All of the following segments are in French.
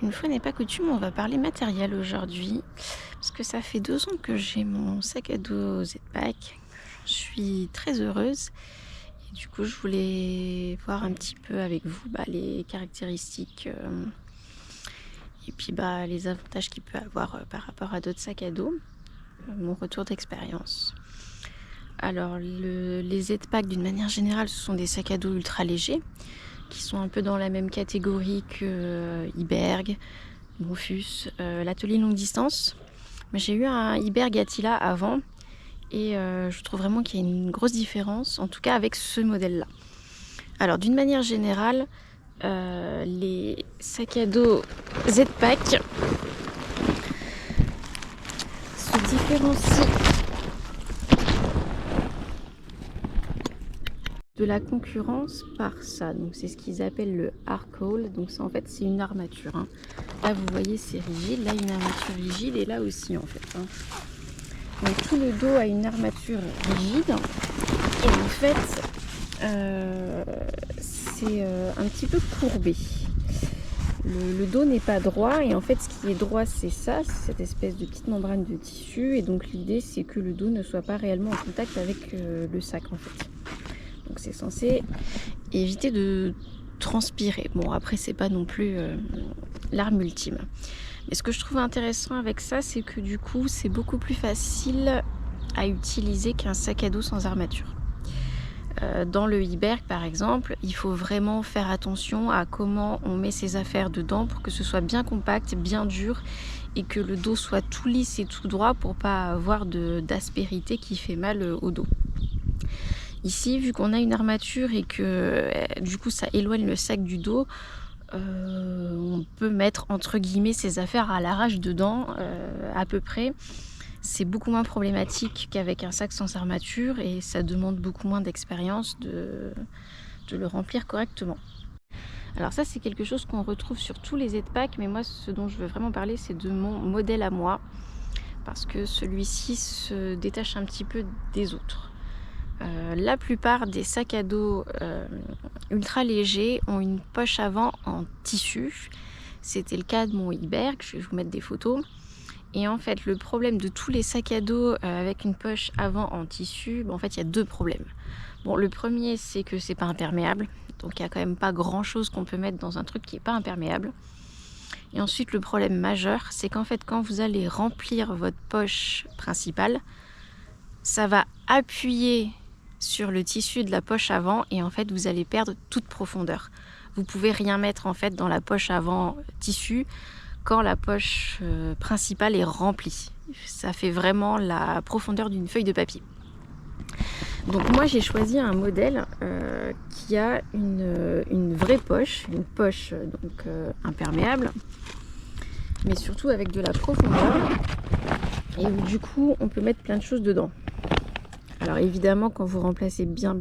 Une fois n'est pas coutume, on va parler matériel aujourd'hui, parce que ça fait 2 ans que j'ai mon sac à dos Z-Pack. Je suis très heureuse et du coup je voulais voir un petit peu avec vous les caractéristiques et puis les avantages qu'il peut avoir par rapport à d'autres sacs à dos, mon retour d'expérience. Alors les Z-Pack d'une manière générale, ce sont des sacs à dos ultra légers qui sont un peu dans la même catégorie que Iberg, Brufus, l'atelier longue distance. Mais j'ai eu un Iberg Attila avant et je trouve vraiment qu'il y a une grosse différence, en tout cas avec ce modèle-là. Alors d'une manière générale, les sacs à dos Z-Pack se différencient de la concurrence par ça. Donc c'est ce qu'ils appellent le hardcall. Donc ça en fait c'est une armature. Hein. Là vous voyez c'est rigide, là une armature rigide et là aussi en fait. Hein. Donc tout le dos a une armature rigide et en fait c'est un petit peu courbé. Le dos n'est pas droit et en fait ce qui est droit c'est ça, c'est cette espèce de petite membrane de tissu et donc l'idée c'est que le dos ne soit pas réellement en contact avec le sac en fait. Donc c'est censé éviter de transpirer. Bon après c'est pas non plus l'arme ultime. Mais ce que je trouve intéressant avec ça, c'est que du coup c'est beaucoup plus facile à utiliser qu'un sac à dos sans armature. Dans le Iberg par exemple, il faut vraiment faire attention à comment on met ses affaires dedans pour que ce soit bien compact, bien dur et que le dos soit tout lisse et tout droit pour pas avoir d'aspérité qui fait mal au dos. Ici, vu qu'on a une armature et que du coup ça éloigne le sac du dos, on peut mettre entre guillemets ses affaires à l'arrache dedans à peu près. C'est beaucoup moins problématique qu'avec un sac sans armature et ça demande beaucoup moins d'expérience de le remplir correctement. Alors ça c'est quelque chose qu'on retrouve sur tous les Z-Pack, mais moi ce dont je veux vraiment parler c'est de mon modèle à moi parce que celui-ci se détache un petit peu des autres. La plupart des sacs à dos ultra légers ont une poche avant en tissu. C'était le cas de mon Iberg, je vais vous mettre des photos. Et en fait, le problème de tous les sacs à dos avec une poche avant en tissu, en fait, il y a 2 problèmes. Bon, le premier, c'est que c'est pas imperméable. Donc, il n'y a quand même pas grand-chose qu'on peut mettre dans un truc qui n'est pas imperméable. Et ensuite, le problème majeur, c'est qu'en fait, quand vous allez remplir votre poche principale, ça va appuyer sur le tissu de la poche avant et en fait, vous allez perdre toute profondeur. Vous pouvez rien mettre en fait dans la poche avant tissu quand la poche principale est remplie. Ça fait vraiment la profondeur d'une feuille de papier. Donc moi j'ai choisi un modèle qui a une vraie poche, une poche donc imperméable, mais surtout avec de la profondeur et où du coup on peut mettre plein de choses dedans. Alors évidemment quand vous remplacez bien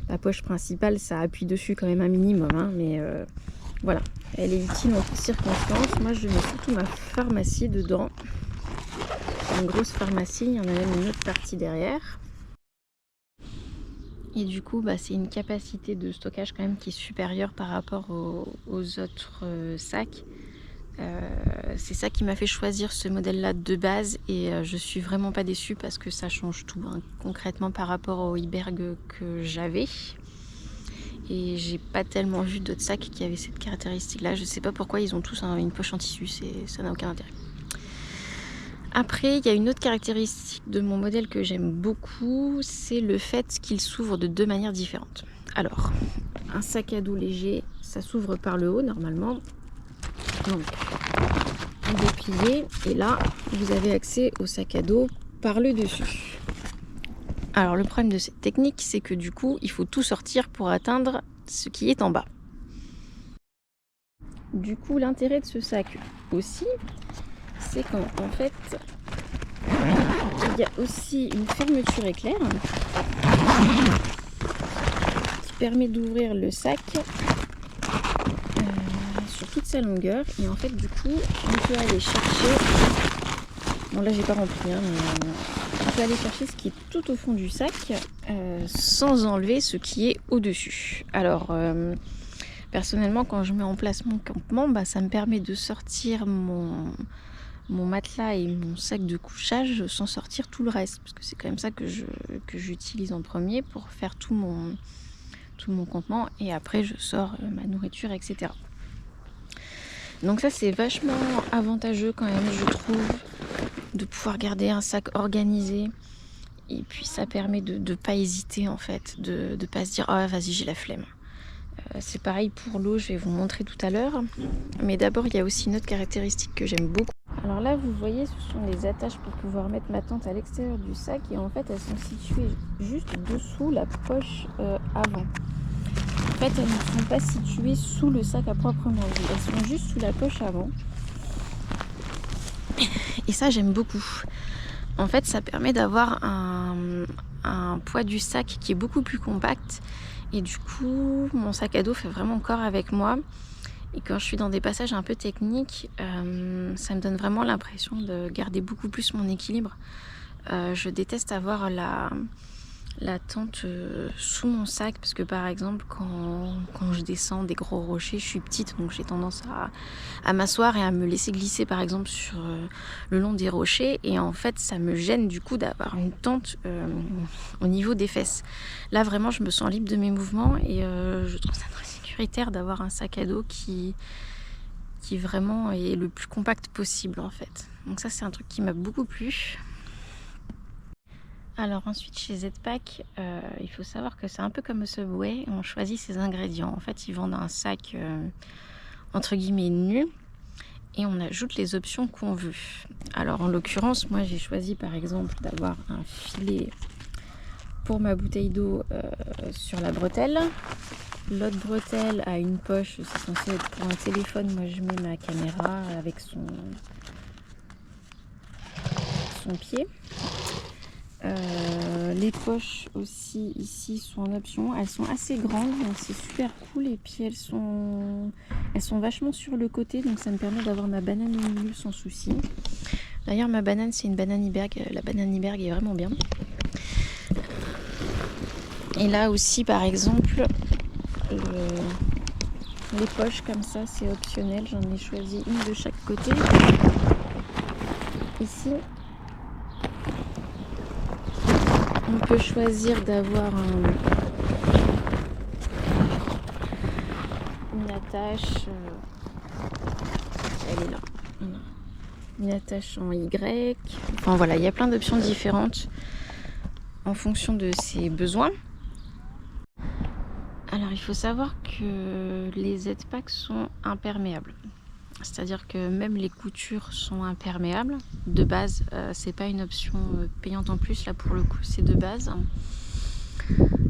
la poche principale, ça appuie dessus quand même un minimum, hein, mais voilà, elle est utile en toutes circonstances. Moi je mets surtout ma pharmacie dedans. C'est une grosse pharmacie, il y en a même une autre partie derrière. Et du coup c'est une capacité de stockage quand même qui est supérieure par rapport aux autres sacs. C'est ça qui m'a fait choisir ce modèle là de base et je suis vraiment pas déçue parce que ça change tout hein, concrètement par rapport au Iberg que j'avais et j'ai pas tellement vu d'autres sacs qui avaient cette caractéristique là. Je sais pas pourquoi ils ont tous une poche en tissu, ça n'a aucun intérêt. Après il y a une autre caractéristique de mon modèle que j'aime beaucoup, c'est le fait qu'il s'ouvre de 2 manières différentes. Alors un sac à dos léger ça s'ouvre par le haut normalement. Donc, vous dépliez et là, vous avez accès au sac à dos par le dessus. Alors, le problème de cette technique, c'est que du coup, il faut tout sortir pour atteindre ce qui est en bas. Du coup, l'intérêt de ce sac aussi, c'est qu'en fait, il y a aussi une fermeture éclair qui permet d'ouvrir le sac sur toute sa longueur et en fait du coup on peut aller chercher, bon là j'ai pas rempli hein, mais on peut aller chercher ce qui est tout au fond du sac sans enlever ce qui est au dessus. Alors Personnellement, quand je mets en place mon campement, bah, ça me permet de sortir mon matelas et mon sac de couchage sans sortir tout le reste, parce que c'est quand même ça que j'utilise en premier pour faire tout mon campement, et après je sors ma nourriture, etc. Donc ça, c'est vachement avantageux quand même, je trouve, de pouvoir garder un sac organisé. Et puis ça permet de ne pas hésiter en fait, de ne pas se dire « Ah, vas-y, j'ai la flemme ». C'est pareil pour l'eau, je vais vous montrer tout à l'heure. Mais d'abord, il y a aussi une autre caractéristique que j'aime beaucoup. Alors là, vous voyez, ce sont les attaches pour pouvoir mettre ma tente à l'extérieur du sac. Et en fait, elles sont situées juste dessous la poche avant. En fait, elles ne sont pas situées sous le sac à proprement dit. Elles sont juste sous la poche avant. Et ça, j'aime beaucoup. En fait, ça permet d'avoir un poids du sac qui est beaucoup plus compact. Et du coup, mon sac à dos fait vraiment corps avec moi. Et quand je suis dans des passages un peu techniques, ça me donne vraiment l'impression de garder beaucoup plus mon équilibre. Je déteste avoir la tente sous mon sac, parce que par exemple quand je descends des gros rochers, je suis petite, donc j'ai tendance à m'asseoir et à me laisser glisser par exemple sur le long des rochers, et en fait ça me gêne du coup d'avoir une tente au niveau des fesses. Là vraiment je me sens libre de mes mouvements, et je trouve ça très sécuritaire d'avoir un sac à dos qui vraiment est le plus compact possible en fait. Donc ça, c'est un truc qui m'a beaucoup plu. Alors ensuite, chez Zpack, il faut savoir que c'est un peu comme au Subway, on choisit ses ingrédients. En fait, ils vendent un sac entre guillemets nu, et on ajoute les options qu'on veut. Alors en l'occurrence, moi j'ai choisi par exemple d'avoir un filet pour ma bouteille d'eau sur la bretelle. L'autre bretelle a une poche, c'est censé être pour un téléphone. Moi je mets ma caméra avec son pied. Les poches aussi ici sont en option, elles sont assez grandes, donc c'est super cool, et puis elles sont vachement sur le côté, donc ça me permet d'avoir ma banane au milieu sans souci. D'ailleurs ma banane, c'est une banane Iberg, la banane Iberg est vraiment bien. Et là aussi par exemple, les poches comme ça c'est optionnel, j'en ai choisi une de chaque côté. Ici on peut choisir d'avoir une attache, elle est là, une attache en Y. Enfin voilà, il y a plein d'options différentes en fonction de ses besoins. Alors il faut savoir que les Zpack sont imperméables. C'est-à-dire que même les coutures sont imperméables. De base, c'est pas une option payante en plus, là pour le coup c'est de base.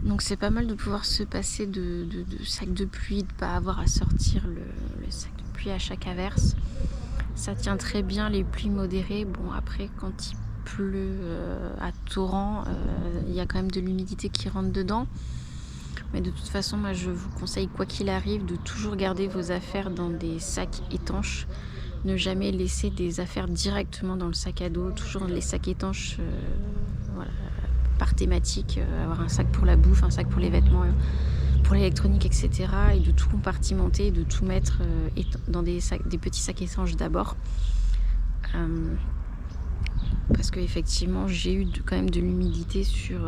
Donc c'est pas mal de pouvoir se passer de sac de pluie, de pas avoir à sortir le sac de pluie à chaque averse. Ça tient très bien les pluies modérées. Bon après quand il pleut à torrent, il y a quand même de l'humidité qui rentre dedans. Mais de toute façon, moi je vous conseille, quoi qu'il arrive, de toujours garder vos affaires dans des sacs étanches. Ne jamais laisser des affaires directement dans le sac à dos. Toujours les sacs étanches, voilà, par thématique. Avoir un sac pour la bouffe, un sac pour les vêtements, pour l'électronique, etc. Et de tout compartimenter, de tout mettre dans des petits sacs étanches d'abord. Parce que effectivement, j'ai eu quand même de l'humidité sur...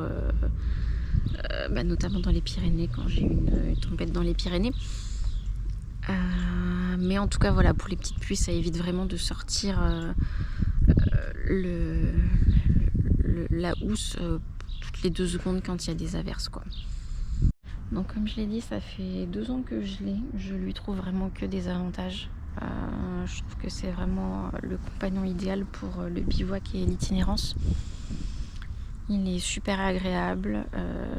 notamment dans les Pyrénées, quand j'ai eu une tempête dans les Pyrénées. Mais en tout cas voilà, pour les petites pluies, ça évite vraiment de sortir la housse toutes les 2 secondes quand il y a des averses, quoi. Donc comme je l'ai dit, ça fait 2 ans que je l'ai. Je lui trouve vraiment que des avantages. Je trouve que c'est vraiment le compagnon idéal pour le bivouac et l'itinérance. Il est super agréable,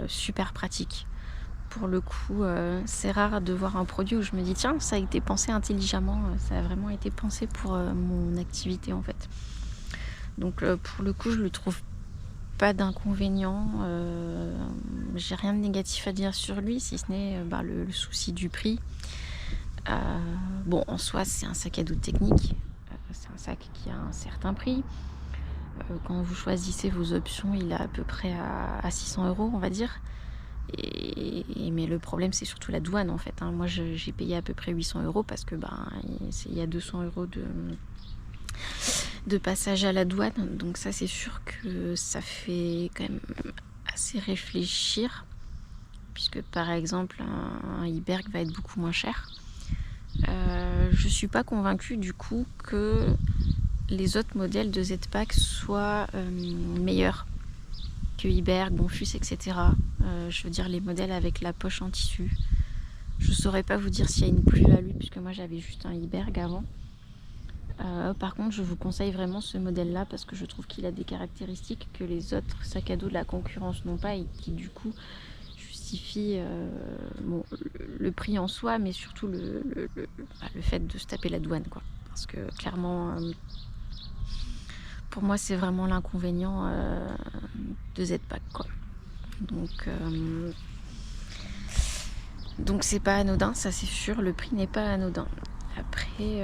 super pratique. Pour le coup, c'est rare de voir un produit où je me dis tiens, ça a été pensé intelligemment, ça a vraiment été pensé pour mon activité en fait. Donc pour le coup, je le trouve pas d'inconvénient. J'ai rien de négatif à dire sur lui, si ce n'est le souci du prix. Bon, en soi, c'est un sac à dos technique. C'est un sac qui a un certain prix. Quand vous choisissez vos options, il est à peu près à 600 €, on va dire. Mais le problème, c'est surtout la douane en fait. Hein. Moi, j'ai payé à peu près 800 € parce que il y a 200 € de passage à la douane. Donc ça, c'est sûr que ça fait quand même assez réfléchir, puisque par exemple, un Iberg va être beaucoup moins cher. Je suis pas convaincue du coup que les autres modèles de Z-Pack soient meilleurs que Iberg, Bonfus, etc. Je veux dire les modèles avec la poche en tissu. Je saurais pas vous dire s'il y a une plus-value, puisque moi j'avais juste un Iberg avant. Par contre, je vous conseille vraiment ce modèle-là parce que je trouve qu'il a des caractéristiques que les autres sacs à dos de la concurrence n'ont pas et qui du coup justifient le prix en soi, mais surtout le fait de se taper la douane, quoi. Parce que clairement, pour moi, c'est vraiment l'inconvénient de Z-Pack, quoi. Donc c'est pas anodin, ça c'est sûr, le prix n'est pas anodin. Après,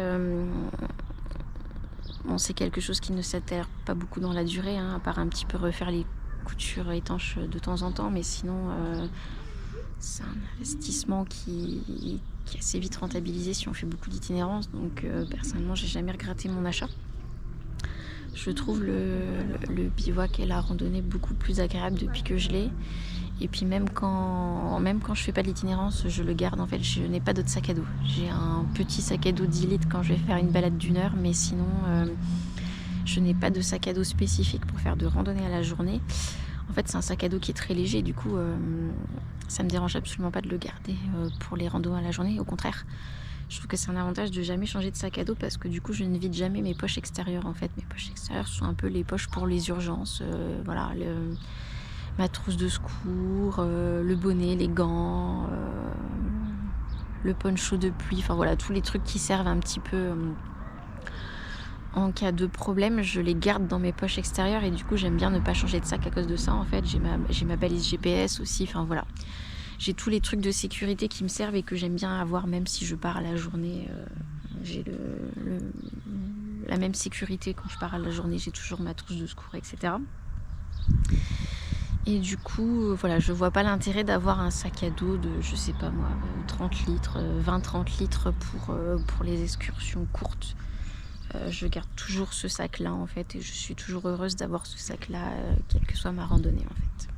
c'est quelque chose qui ne s'altère pas beaucoup dans la durée, hein, à part un petit peu refaire les coutures étanches de temps en temps, mais sinon c'est un investissement qui est assez vite rentabilisé si on fait beaucoup d'itinérance. Donc personnellement, j'ai jamais regretté mon achat. Je trouve le bivouac et la randonnée beaucoup plus agréable depuis que je l'ai. Et puis même quand je fais pas de l'itinérance, je le garde. En fait, je n'ai pas d'autre sac à dos. J'ai un petit sac à dos 10 litres quand je vais faire une balade d'1 heure, mais sinon je n'ai pas de sac à dos spécifique pour faire de randonnée à la journée. En fait, c'est un sac à dos qui est très léger, du coup ça me dérange absolument pas de le garder pour les randos à la journée. Au contraire, je trouve que c'est un avantage de jamais changer de sac à dos parce que du coup je ne vide jamais mes poches extérieures. En fait, mes poches extérieures sont un peu les poches pour les urgences, voilà, ma trousse de secours, le bonnet, les gants, le poncho de pluie, enfin voilà, tous les trucs qui servent un petit peu en cas de problème, je les garde dans mes poches extérieures et du coup j'aime bien ne pas changer de sac à cause de ça. En fait, j'ai ma balise GPS aussi, enfin voilà. J'ai tous les trucs de sécurité qui me servent et que j'aime bien avoir même si je pars à la journée. J'ai la même sécurité quand je pars à la journée, j'ai toujours ma trousse de secours, etc. Et du coup, voilà, je vois pas l'intérêt d'avoir un sac à dos de, je sais pas moi, 30 litres, 20-30 litres pour les excursions courtes. Je garde toujours ce sac-là en fait et je suis toujours heureuse d'avoir ce sac-là, quelle que soit ma randonnée en fait.